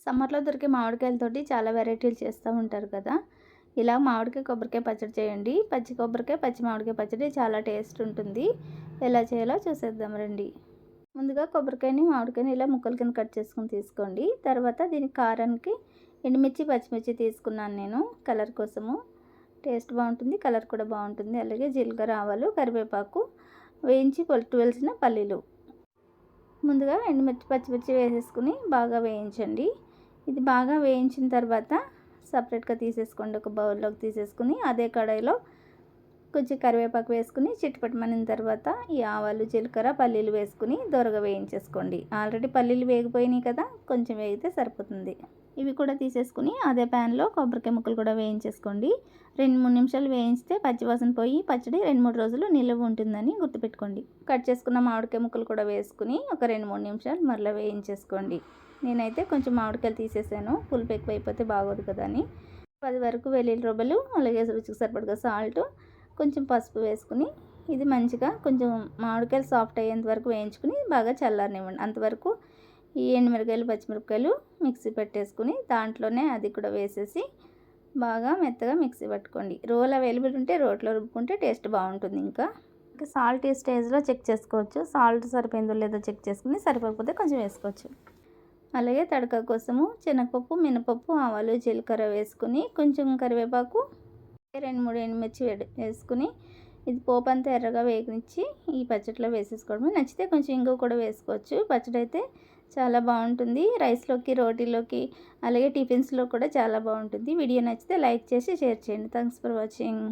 సమ్మర్లో దొరికే మామిడికాయలతోటి చాలా వెరైటీలు చేస్తూ ఉంటారు కదా. ఇలా మామిడికాయ కొబ్బరికాయ పచ్చడి చేయండి. పచ్చి కొబ్బరికాయ పచ్చి మామిడికాయ పచ్చడి చాలా టేస్ట్ ఉంటుంది. ఎలా చేయాలో చూసేద్దాం రండి. ముందుగా కొబ్బరికాయని మామిడికాయని ఇలా ముక్కల కింద కట్ చేసుకుని తీసుకోండి. తర్వాత దీనికి కారానికి ఎండుమిర్చి పచ్చిమిర్చి తీసుకున్నాను నేను, కలర్ కోసము. టేస్ట్ బాగుంటుంది, కలర్ కూడా బాగుంటుంది. అలాగే జీలకర్ర ఆవాలు కరివేపాకు వేయించి పొట్టువలసిన పల్లీలు. ముందుగా ఎండుమిర్చి పచ్చిమిర్చి వేసేసుకుని బాగా వేయించండి. ఇది బాగా వేయించిన తర్వాత సపరేట్గా తీసేసుకోండి. ఒక బౌల్లోకి తీసేసుకుని అదే కడాయిలో కొంచెం కరివేపాకు వేసుకుని చిట్టుపట్టమనిన తర్వాత ఈ ఆవాలు జీలకర్ర పల్లీలు వేసుకుని దోరగా వేయించేసుకోండి. ఆల్రెడీ పల్లీలు వేగిపోయినాయి కదా, కొంచెం వేగితే సరిపోతుంది. ఇవి కూడా తీసేసుకుని అదే ప్యాన్లో కొబ్బరికాయ ముక్కలు కూడా వేయించేసుకోండి. 2-3 నిమిషాలు వేయించితే పచ్చివాసన పోయి పచ్చడి 2-3 రోజులు నిల్వ ఉంటుందని గుర్తుపెట్టుకోండి. కట్ చేసుకున్న మామిడికాయ ముక్కలు కూడా వేసుకుని ఒక 2-3 నిమిషాలు మరలా వేయించేసుకోండి. నేనైతే కొంచెం మామిడికాయలు తీసేసాను, పులుపు ఎక్కువైపోతే బాగోదు కదా అని. 10 వరకు వెల్లుల్లి రొబ్బలు, అలాగే రుచికి సరిపడగా సాల్ట్, కొంచెం పసుపు వేసుకుని ఇది మంచిగా కొంచెం మామిడికాయలు సాఫ్ట్ అయ్యేంత వరకు వేయించుకుని బాగా చల్లారనివ్వండి. అంతవరకు ఈ ఎండుమిరకాయలు పచ్చిమిరపకాయలు మిక్సీ పెట్టేసుకుని దాంట్లోనే అది కూడా వేసేసి బాగా మెత్తగా మిక్సీ పట్టుకోండి. రోల్ అవైలబుల్ ఉంటే రోట్లో రుబ్బుకుంటే టేస్ట్ బాగుంటుంది. ఇంకా సాల్ట్ ఈ స్టేజ్లో చెక్ చేసుకోవచ్చు. సాల్ట్ సరిపోయిందో లేదో చెక్ చేసుకుని సరిపోకపోతే కొంచెం వేసుకోవచ్చు. అలాగే తడక కోసము శనగపప్పు, మినపప్పు, ఆవాలు, జీలకర్ర వేసుకుని కొంచెం కరివేపాకు, 2-3 ఎండుమిర్చి వేసుకుని ఇది పోపు అంతా ఎర్రగా వేగనిచ్చి ఈ పచ్చడిలో వేసేసుకోవడమే. నచ్చితే కొంచెం ఇంగువ కూడా వేసుకోవచ్చు. పచ్చడి అయితే చాలా బాగుంటుంది. రైస్లోకి, రోటీలోకి, అలాగే టిఫిన్స్లో కూడా చాలా బాగుంటుంది. వీడియో నచ్చితే లైక్ చేసి షేర్ చేయండి. Thanks for watching.